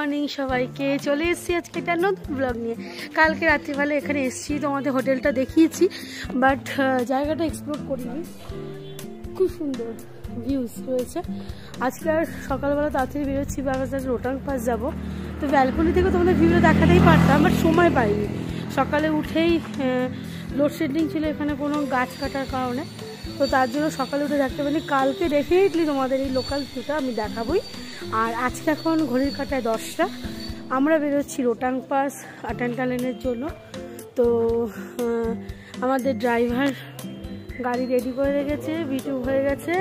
Morning সবাইকে। চলে এসেছি আজকে একটা নতুন ব্লগ নিয়ে। কালকে রাত্রিবেলা এখানে এসেছি, তোমাদের হোটেলটা দেখিয়েছি, বাট জায়গাটা এক্সপ্লোর করিনি। খুব সুন্দর ভিউজ রয়েছে। আজকে আর সকালবেলা তাড়াতাড়ি বেরোচ্ছি, বাগাসে রোটাং পাস যাবো। তো ব্যালকনি থেকে তোমাদের ভিউটা দেখাতেই পারতাম, বাট সময় পাইনি। সকালে উঠেই লোডশেডিং ছিল এখানে কোনো গাছ কাটার কারণে, তো তার জন্য সকালে উঠে দেখতে পারিনি। কালকে ডেফিনেটলি তোমাদের এই লোকাল ভিউটা আমি দেখাবই। আর আজকে এখন ঘড়ির কাঁটায় 10টা, আমরা বেরোচ্ছি রোটাং পাস আটানটালেনের জন্য। তো আমাদের ড্রাইভার গাড়ি রেডি করে রেখেছে, বিটু হয়ে গেছে।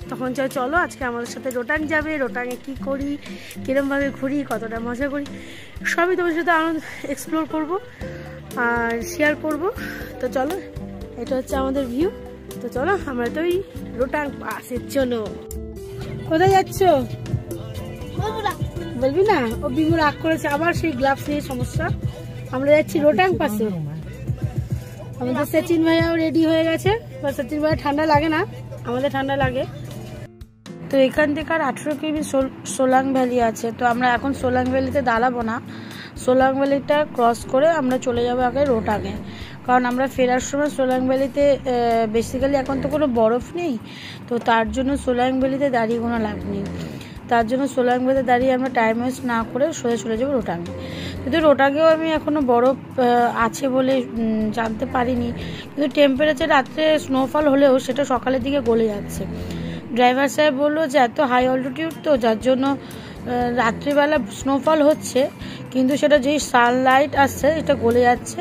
তখন চলো আজকে আমাদের সাথে রোটাং যাবে। রোটাংয়ে কী করি, কীরমভাবে ঘুরি, কতটা মজা করি, সবই তোমার সাথে আনন্দ এক্সপ্লোর করব আর শেয়ার করব। তো চলো, এটা হচ্ছে আমাদের ভিউ। তো চলো আমরা তো ওই রোটাং পাসের জন্য। কোথায় যাচ্ছ বলবি না? ও বিমু রাগ করেছে আবার, সেই গ্লাভস নিয়ে সমস্যা। আমরা যাচ্ছি রোটাং পাসে। আমাদের সচিন ভাইয়াও রেডি হয়ে গেছে। সচিন ভাইয়া ঠান্ডা লাগে না, আমাদের ঠান্ডা লাগে। তো এখান থেকে আর 18 কিমি সোলাং ভ্যালি আছে। তো আমরা এখন সোলাং ভ্যালিতে দাঁড়াবো না, সোলাং ভ্যালিটা ক্রস করে আমরা চলে যাবো আগে রোটাংয়ে। কারণ আমরা ফেরার সময় সোলাং ভ্যালিতে বেসিক্যালি এখন তো কোনো বরফ নেই, তো তার জন্য সোলাং ভ্যালিতে দাঁড়িয়ে কোনো লাভ নেই। তার জন্য সোলাং ভ্যালিতে দাঁড়িয়ে আমরা টাইম ওয়েস্ট না করে সোজা চলে যাবো রোটাংয়ে। কিন্তু রোটাংয়েও আমি এখনও বরফ আছে বলে জানতে পারিনি, কিন্তু টেম্পারেচার রাত্রে স্নোফল হলেও সেটা সকালের দিকে গলে যাচ্ছে। ড্রাইভার সাহেব বললো যে এত হাই অল্টিটিউড তো, যার জন্য রাত্রিবেলা স্নোফল হচ্ছে, কিন্তু সেটা যেই সানলাইট আসছে এটা গলে যাচ্ছে।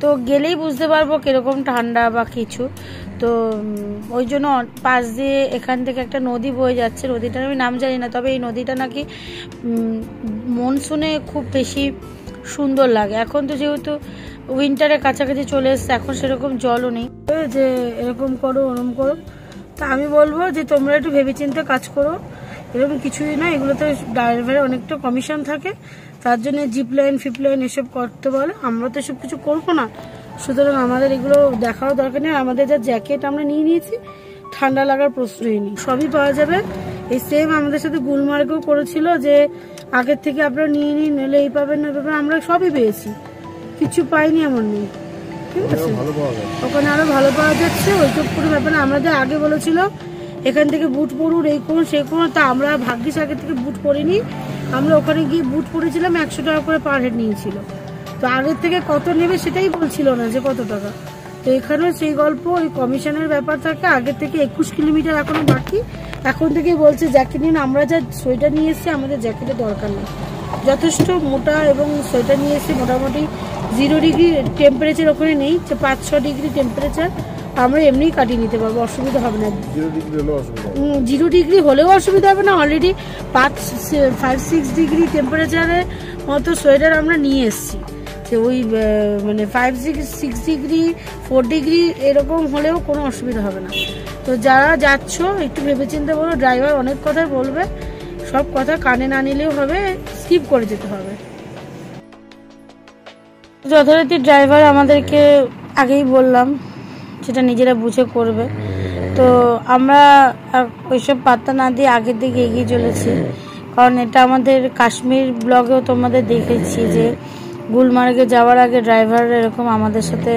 তো গেলেই বুঝতে পারবো কিরকম ঠান্ডা বা কিছু। তো ওই জন্য পাশ দিয়ে এখান থেকে একটা নদী বয়ে যাচ্ছে, নদীটার আমি নাম জানি না, তবে এই নদীটা নাকি মনসুনে খুব বেশি সুন্দর লাগে। এখন তো যেহেতু উইন্টারের কাছাকাছি চলে এসছে, এখন সেরকম জলও নেই যে এরকম করো ওরম করো। তা আমি বলবো যে তোমরা একটু ভেবেচিন্তে কাজ করো, এরকম কিছুই না। এগুলোতে ড্রাইভারের অনেকটা কমিশন থাকে, তার জন্য জিপ লাইন ফিপ লাইন এসব করতে বলে। আমরা তো এসব কিছু করবো না, সুতরাং আমাদের এগুলো দেখাও দরকার নেই। আমাদের যা জ্যাকেট আমরা নিয়ে নিয়েছি, ঠান্ডা লাগার প্রশ্নই নেই, সবই পাওয়া যাবে। এই সেম আমাদের সাথে গুলমার্গেও করেছিল যে আগের থেকে আপনারা নিয়ে নিন, নইলে এই পাবেন না পাবেন। আমরা সবই পেয়েছি, কিছু পাইনি এমন নেই, ঠিক আছে। ওখানে আরো ভালো পাওয়া যাচ্ছে, ওইসব কোনো ব্যাপার না। আমাদের আগে বলেছিল এখান থেকে বুট পরুন, এই করুন সেই করুন, তা আমরা ভাগ্যিস আগে থেকে বুট পরিনি। আমরা ওখানে গিয়ে বুট পরেছিলাম, 100 টাকা করে পার হেড নিয়েছিল। তো আগের থেকে কত নেবে সেটাই বলছিল না যে কত টাকা। তো এখানেও সেই গল্প, ওই কমিশনের ব্যাপার থাকে। আগের থেকে 21 কিলোমিটার এখনো বাকি, এখন থেকে বলছে জ্যাকেট নিন। আমরা যা সোয়েটার নিয়ে এসেছি, আমাদের জ্যাকেটের দরকার নেই, যথেষ্ট মোটা এবং সোয়েটার নিয়ে এসেছি। মোটামুটি 0 ডিগ্রি টেম্পারেচার ওখানে নেই, 5-6 ডিগ্রি টেম্পারেচার আমরা এমনিই কাটিয়ে নিতে পারবো, অসুবিধা হবে না। 0 ডিগ্রি হলেও অসুবিধা হবে না। অলরেডি 5-6 ডিগ্রি টেম্পারেচারের মতো সোয়েটার আমরা নিয়ে এসেছি। যে ওই মানে 5-6 ডিগ্রি 4 ডিগ্রি এরকম হলেও কোনো অসুবিধা হবে না। তো যারা যাচ্ছ একটু ভেবেচিন্তে বলো, ড্রাইভার অনেক কথা বলবে, সব কথা কানে না নিলেও হবে, স্কিপ করে যেতে হবে। যথারীতি ড্রাইভার আমাদেরকে আগেই বললাম সেটা নিজেরা বুঝে করবে। তো আমরা ওইসব পাত্তা না দিয়ে আগের দিকে এগিয়ে চলেছি, কারণ এটা আমাদের কাশ্মীর ব্লগেও তোমাদের দেখেছি যে গুলমার্গে যাওয়ার আগে ড্রাইভার এরকম আমাদের সাথে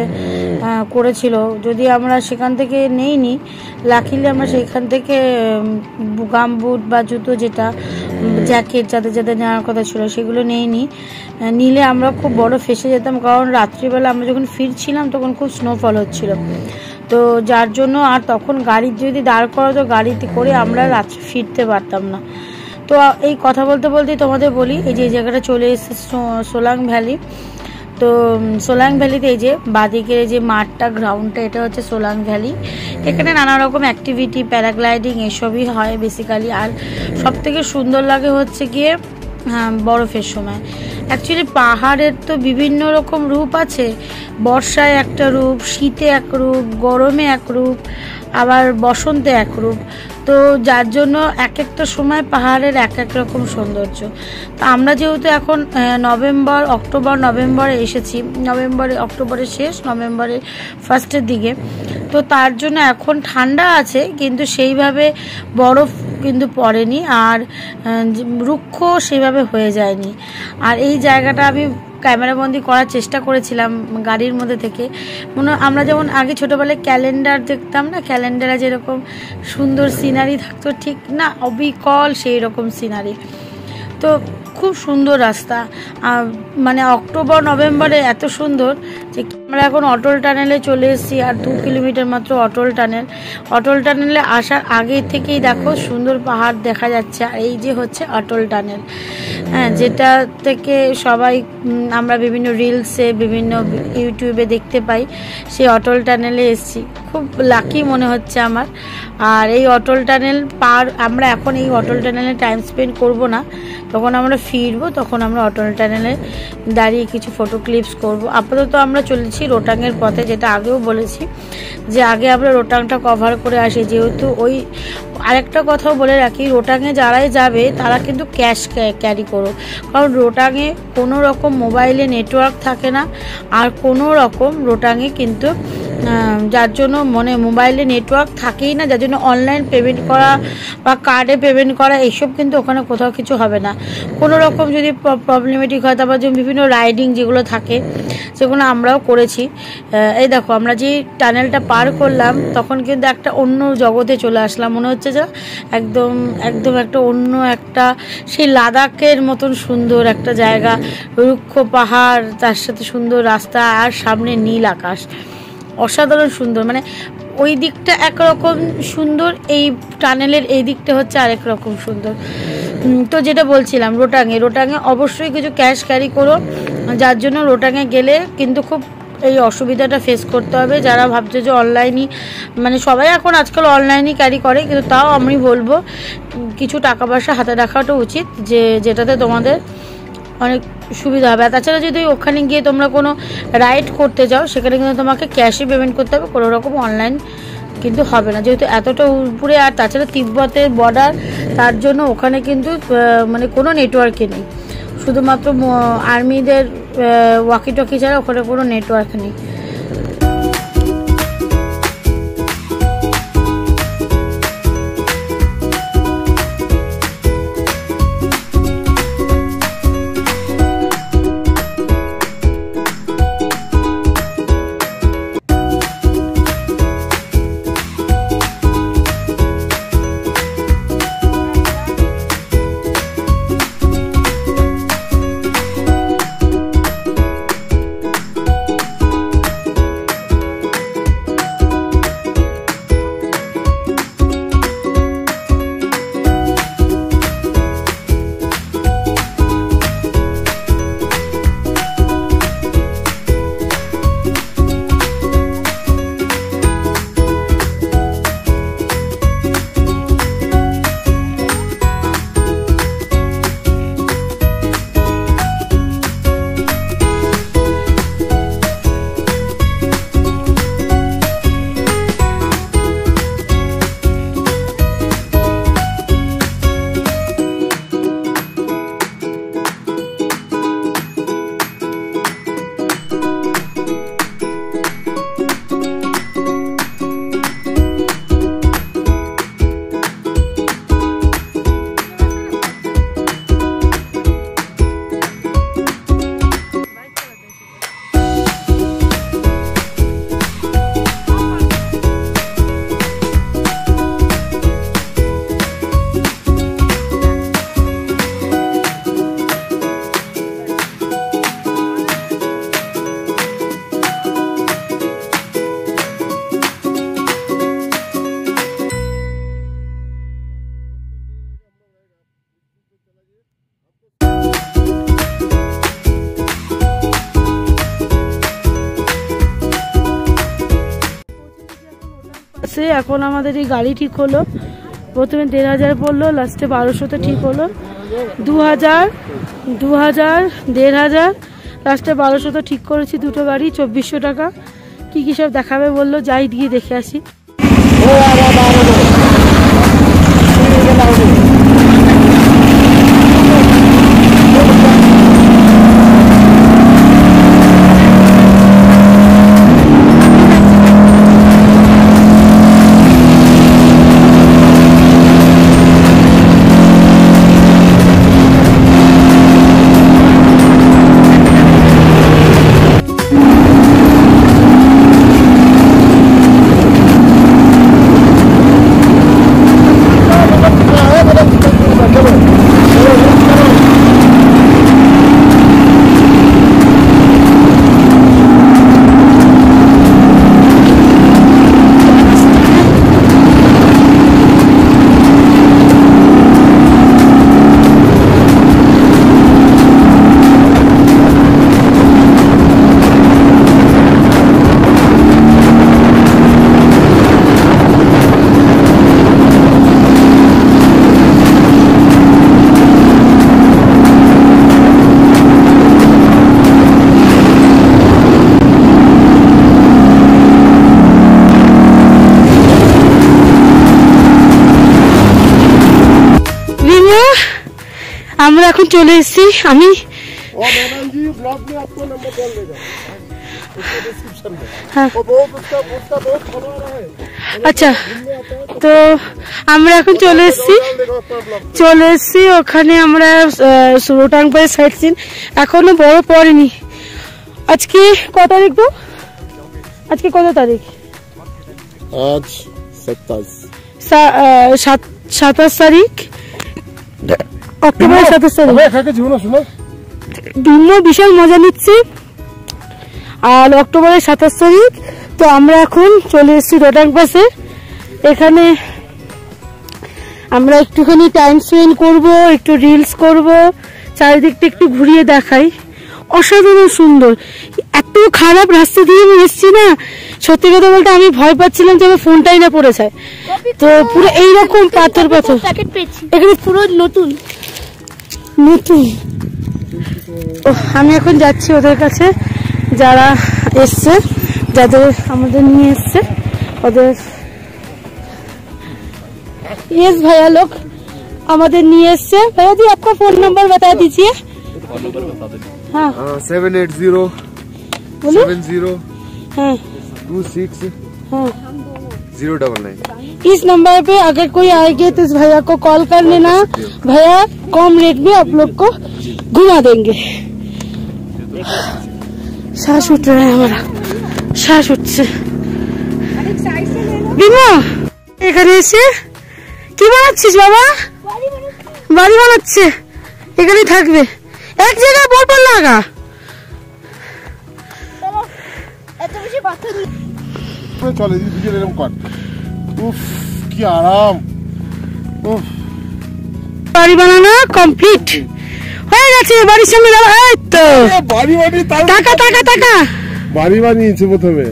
করেছিল। যদি আমরা সেখান থেকে নেইনি, লাকিলি আমরা সেখান থেকে গাম বুট বা জুতো, যেটা জ্যাকেট যাদের যাদের নেওয়ার কথা ছিল সেগুলো নেইনি। নিলে আমরা খুব বড় ফেসে যেতাম, কারণ রাত্রিবেলা আমরা যখন ফিরছিলাম তখন খুব স্নোফল হচ্ছিল। তো যার জন্য আর তখন গাড়ি যদি দাঁড় করা, তো গাড়িতে করে আমরা রাত্রে ফিরতে পারতাম না। তো এই কথা বলতে বলতেই তোমাদের বলি, এই যে জায়গাটা চলে এসেছে সোলাং ভ্যালি। তো সোলাং ভ্যালিতে এই যে বাদিকের যে মাঠটা, গ্রাউন্ডটা, এটা হচ্ছে সোলাং ভ্যালি। এখানে নানা রকম অ্যাক্টিভিটি, প্যারাগ্লাইডিং এসবই হয় বেসিক্যালি। আর সব থেকে সুন্দর লাগে হচ্ছে গিয়ে বরফের সময়। অ্যাকচুয়ালি পাহাড়ের তো বিভিন্ন রকম রূপ আছে, বর্ষায় একটা রূপ, শীতে এক রূপ, গরমে এক রূপ, আবার বসন্তে এক রূপ। তো যার জন্য এক একটা সময় পাহাড়ের এক এক রকম সৌন্দর্য। তো আমরা যেহেতু এখন নভেম্বরে এসেছি, অক্টোবরের শেষ, নভেম্বরের ফার্স্টের দিকে, তো তার জন্য এখন ঠান্ডা আছে, কিন্তু সেইভাবে বরফ কিন্তু পড়েনি আর রুক্ষ সেভাবে হয়ে যায়নি। আর এই জায়গাটা আমি ক্যামেরাবন্দি করার চেষ্টা করেছিলাম গাড়ির মধ্যে থেকে। আমরা যেমন আগে ছোটোবেলায় ক্যালেন্ডার দেখতাম না, ক্যালেন্ডারে যেরকম সুন্দর সিনারি থাকতো, ঠিক না অবিকল সেই রকম সিনারি। তো খুব সুন্দর রাস্তা, মানে অক্টোবর নভেম্বরে এত সুন্দর যে আমরা এখন অটল টানেলে চলে এসেছি। আর 2 কিলোমিটার মাত্র অটল টানেল। অটল টানেলে আসার আগে থেকেই দেখো সুন্দর পাহাড় দেখা যাচ্ছে। আর এই যে হচ্ছে অটল টানেল, হ্যাঁ, যেটা থেকে সবাই আমরা বিভিন্ন রিলসে বিভিন্ন ইউটিউবে দেখতে পাই। সেই অটল টানেলে এসেছি, খুব লাকি মনে হচ্ছে আমার। আর এই অটল টানেল আমরা এখন এই অটল টানেলে টাইম স্পেন্ড করব না, তখন আমরা ফিরবো, তখন আমরা অটল টানেলে দাঁড়িয়ে কিছু ফটো ক্লিপস করব। আপাতত আমরা চলেছি রোটাংয়ের পথে, যেটা আগেও বলেছি যে আগে আমরা রোটাংটা কভার করে আসি। যেহেতু আরেকটা কথাও বলে রাখি, রোটাংয়ে যারাই যাবে তারা কিন্তু ক্যাশ ক্যারি করো, কারণ রোটাংয়ে কোনো রকম মোবাইলে নেটওয়ার্ক থাকে না। আর কোনো রকম রোটাংয়ে কিন্তু যার জন্য মোবাইলে নেটওয়ার্ক থাকেই না, যার জন্য অনলাইন পেমেন্ট করা বা কার্ডে পেমেন্ট করা এইসব কিন্তু ওখানে কোথাও কিছু হবে না। কোনো রকম যদি প্রবলেমেটিক হয়, তারপর যে বিভিন্ন রাইডিং যেগুলো থাকে সেগুলো আমরাও করেছি। এই দেখো আমরা যে টানেলটা পার করলাম তখন কিন্তু একটা অন্য জগতে চলে আসলাম, মনে হচ্ছে যে একদম একটা অন্য একটা সেই লাদাখের মতন সুন্দর একটা জায়গা, রুক্ষ পাহাড়, তার সাথে সুন্দর রাস্তা আর সামনে নীল আকাশ, অসাধারণ সুন্দর। মানে ওই দিকটা একরকম সুন্দর, এই টানেলের এই দিকটা হচ্ছে আরেক রকম সুন্দর। তো যেটা বলছিলাম, রোটাংয়ে অবশ্যই কিছু ক্যাশ ক্যারি করো, যার জন্য রোটাংয়ে গেলে কিন্তু খুব এই অসুবিধাটা ফেস করতে হবে। যারা ভাবছে যে অনলাইনই, মানে সবাই এখন আজকাল অনলাইনই ক্যারি করে, কিন্তু তাও আমি বলবো কিছু টাকা পয়সা হাতে রাখাটা উচিত, যেটাতে তোমাদের অনেক সুবিধা হবে। আর তাছাড়া যদি ওখানে গিয়ে তোমরা কোনো রাইড করতে যাও, সেখানে কিন্তু তোমাকে ক্যাশে পেমেন্ট করতে হবে, কোনো রকম অনলাইন কিন্তু হবে না, যেহেতু এতটা উপরে। আর তাছাড়া তিব্বতের বর্ডার, তার জন্য ওখানে কিন্তু মানে কোনো নেটওয়ার্কই নেই, শুধুমাত্র আর্মিদের ওয়াকি টকি ছাড়া ওখানে কোনো নেটওয়ার্ক নেই। এখন আমাদের এই গাড়ি ঠিক হলো, প্রথমে 1500 পড়লো, লাস্টে 1200 ঠিক হলো, 2000, 1500, লাস্টে 1200 ঠিক করেছি। দুটো গাড়ি 2400 টাকা। কি কি সব দেখাবে বললো, যাই দিয়ে দেখে আসি। এখন চলে এসেছি আমি। আচ্ছা, তো আমরা এখন চলে এসেছি ওখানে। আমরা রোটাং পাড়ে সাইট সিন এখনো বড় পড়েনি। আজকে কত তারিখ তো? আজকে কত তারিখ? আজ 27 তারিখ, অক্টোবরের 27 তারিখ। বিশাল মজা নিচ্ছি। আর অক্টোবরের 27 তারিখ। তো আমরা এখন চলে এসেছি রোটাং পাশে। এখানে আমরা একটুখানি টাইম স্পেন্ড করব, একটু রিলস করব, চারিদিকটা একটু ঘুরিয়ে দেখাই। অসাধারণ সুন্দর। এত খারাপ রাস্তা দিয়ে আমি এসেছি না, সত্যি কথা বলতে আমি ভয় পাচ্ছিলাম যে আমার ফোনটাই না পড়ে যায়। তো পুরো এইরকম পাথর এখানে পুরো নতুন। আমি এখন যাচ্ছি ওদের কাছে, যারা এসছে, যাদের আমাদের নিয়ে এসছে ওদের। यस भैया लोग আমাদের নিয়ে এসছে। भैया जी आपका फोन नंबर बता दीजिए। हाँ 780 70 हाँ 26 हाँ 099। इस नंबर पे अगर कोई आएंगे तो इस भैया को कॉल कर लेना। भैया कम रेट में आप लोग को घुमा देंगे। सांस उठ रहा है हमारा, सांस उठছে। বিমা এখানে এসে কি বানাচ্ছিস বাবা? বাড়ি বানাচ্ছে। এখানেই থাকবে, এক জায়গায় বলবো লাগা। চলে ভিডিও এরকম কর। উফ কি আরাম। উফ, বাড়ি বানানো কমপ্লিট হয়ে গেছে। বাড়ির সামনে দাঁড়া। এই তো বাড়ি টাকা বাড়ি বানিয়েছে প্রথমে।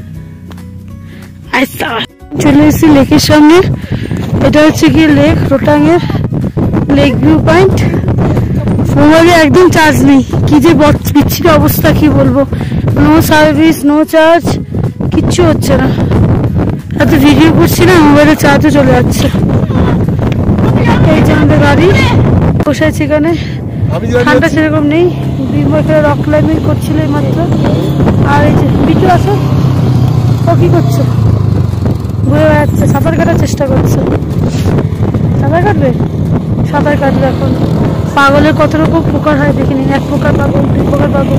আচ্ছা, চলে এসেছি লেকের সামনে। এটা হচ্ছে কি লেক, রোটাং এর লেক ভিউ পয়েন্ট। মোবাইলে একদম চার্জ নেই, কি যে বিচ্ছিন্ন অবস্থা কি বলবো। নো সার্ভিস, নো চার্জ, কিচ্ছু হচ্ছে না। এত ভিডিও করছি না, মোবাইলে চার্জও চলে যাচ্ছে। এই যে আমাদের গাড়ি বসে আছে এখানে। ঠান্ডা সেরকম নেই। এখানে রক ক্লাইম্বিং করছিল মাত্র। আর এই যে বিটু আসো, ও কি করছে? ঘুরে বেড়াচ্ছে, সাঁতার কাটার চেষ্টা করছে। সাঁতার কাটবে এখন। পাগলের কত রকম প্রকার হয় দেখিনি। এক প্রকার পাগল, দুই প্রকার পাগল।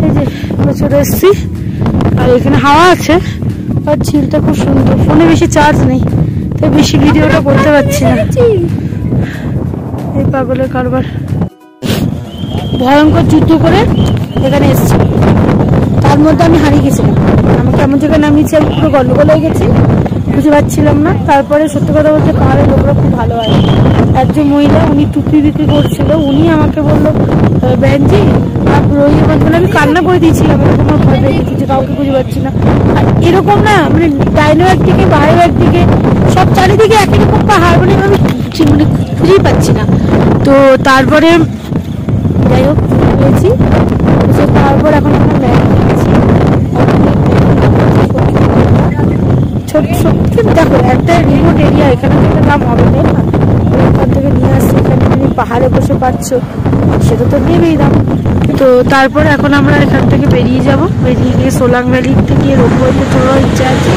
এই যে চলে এসছি। আর এখানে হাওয়া আছে, আর ঝিলটা খুব সুন্দর। ফোনে বেশি চার্জ নেই, তাই বেশি ভিডিওটা করতে পারছি না। এই পাগলের কারবার। ভয়ঙ্কর যুদ্ধ করে এখানে এসছি, তার মধ্যে আমি হারিয়ে গেছিলাম। আমাকে এমন জায়গায় নামিয়েছি, আমি পুরো গন্ডগোল হয়ে গেছি, বুঝতে পারছিলাম না। তারপরে সত্যি কথা বলতে পাহাড়ের লোকরা খুব ভালো হয়। একজন মহিলা, উনি টুপি বিক্রি করছিল, উনি আমাকে বললো ব্যানজি আপ রোহিয়ে মত বলে। আমি কান্না করে দিয়েছিলাম, এরকম আমার ভয় পেয়ে গেছি যে কাউকে বুঝতে পারছি না। আর এরকম না, মানে ডাইনো একদিকে, বাইরে একদিকে, সব চারিদিকে একই রকম পাহাড়, মানে আমি খুঁজেই পাচ্ছি না। তো তারপরে যাই হোক পেয়েছি। তারপর এখন আমরা ব্যাগ নিয়েছি। ছোট সত্যি দেখো, একটা রিমোট এরিয়া, এখানে থেকে দাম হবে না। এখান থেকে নিয়ে আসছি, এখানে তুমি পাহাড়ে বসে পাচ্ছ, সেটা তো নেবেই দাম। তো তারপর এখন আমরা এখান থেকে বেরিয়ে যাব। বেরিয়ে গিয়ে সোলাং ভ্যালিতে গিয়ে রোপওয়েতে চড়ার ইচ্ছা আছে।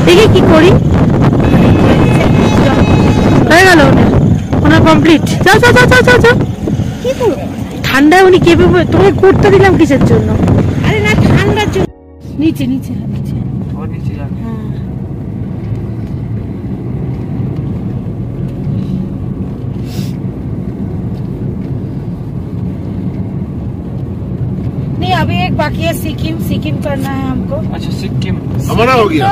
দেখি কি করি। হয়ে গেল ওনার কমপ্লিট। যাও যাও যাও যাও যাও। ঠান্ডায় উনি কেঁপে, তোমাকে করতে দিলাম কিসের জন্য? আরে না, ঠান্ডার জন্য। নিচে নিচে নিচে नहीं, अभी एक बाकी है सिक्किम करना है हमको। अच्छा सिक्किम हमारा हो गया,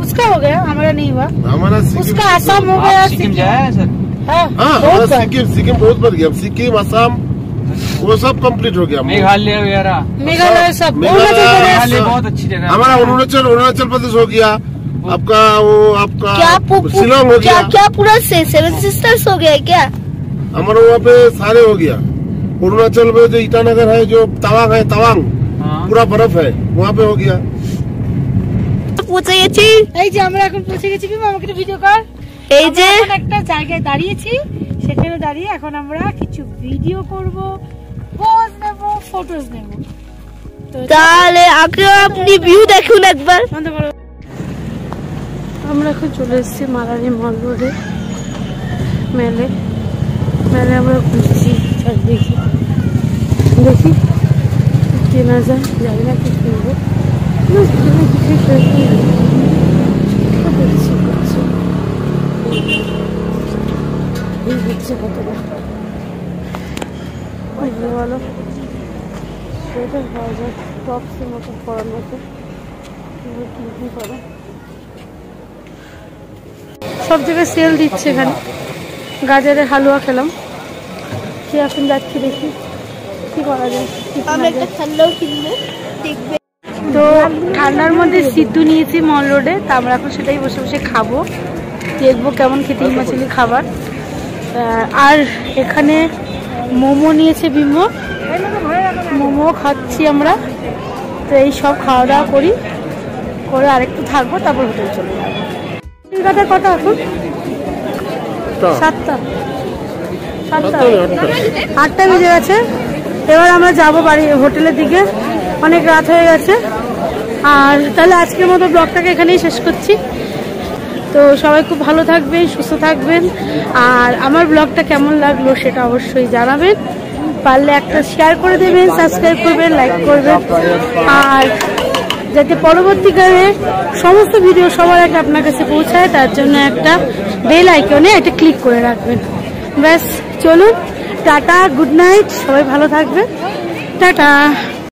उसका हो गया, हमारा नहीं हुआ। हमारा उसका आसाम हो गया। सिक्किम जाया है सर? हाँ सिक्किम बहुत बढ़ गया। सिक्किम, असम वो सब कंप्लीट हो गया। मेघालय वगैरह, मेघालय सब बहुत अच्छी जगह। हमारा अरुणाचल प्रदेश हो गया। आपका वो आपका शिलोंग हो गया। क्या पूरा 7 सिस्टर्स हो गया क्या? हमारे वहाँ पे सारे हो गया। अरुणाचल में जो ईटानगर है, जो तवांग है, तवांग पूरा बर्फ है, वहाँ पे हो गया। পৌঁছে গেছি। এই যে আমরা এখন পৌঁছে গেছি। আমাকে একটা ভিডিও কর। এই যে একটা জায়গায় দাঁড়িয়েছি, সেখানে দাঁড়িয়ে এখন আমরা কিছু ভিডিও করব, পোজ নেব, ফটোজ নেব। তো তাহলে আগে আপনি ভিউ দেখুন একবার। বন্ধ করো। আমরা এখন চলে এসেছি মালানি মল রোডে মেলে আমরা ঘুরছি চারদিকে, দেখি কেনা যায়, যাই না কি কিনবো, দেখছি কতটা ভালো সোয়েটার পাওয়া যায়, টপসের মতো পরার মতো কি করা, সব জায়গায় সেল দিচ্ছে। এখানে গাজরের হালুয়া খেলাম, কি এখন যাচ্ছি দেখি কি করা যায়। ঠান্ডাও কিনবো, দেখবে। তো ঠান্ডার মধ্যে সিদ্ধু নিয়েছি মল রোডে, তা আমরা এখন সেটাই বসে বসে খাবো, দেখবো কেমন খেতে হিমাচলি খাবার। আর এখানে মোমো নিয়েছে বিমো, মোমো খাচ্ছি আমরা। তো এই সব খাওয়া দাওয়া করে আরেকটু থাকবো, তারপর হোটেল চলে যাবো। কলকাতা কটা এখন? 7টা 8টা বেজে গেছে। এবার আমরা যাবো বাড়ি হোটেলের দিকে, অনেক রাত হয়ে গেছে। আর তাহলে আজকের মতো ব্লগটাকে এখানেই শেষ করছি। তো সবাই খুব ভালো থাকবেন, সুস্থ থাকবেন। আর আমার ব্লগটা কেমন লাগলো সেটা অবশ্যই জানাবেন, পারলে একটা শেয়ার করে দেবেন, সাবস্ক্রাইব করবেন, লাইক করবেন। আর যাতে পরবর্তীকালে সমস্ত ভিডিও সবার আগে আপনার কাছে পৌঁছায়, তার জন্য একটা বেল আইকনে এটা ক্লিক করে রাখবেন। ব্যাস, চলুন, টাটা, গুড নাইট, সবাই ভালো থাকবেন, টাটা।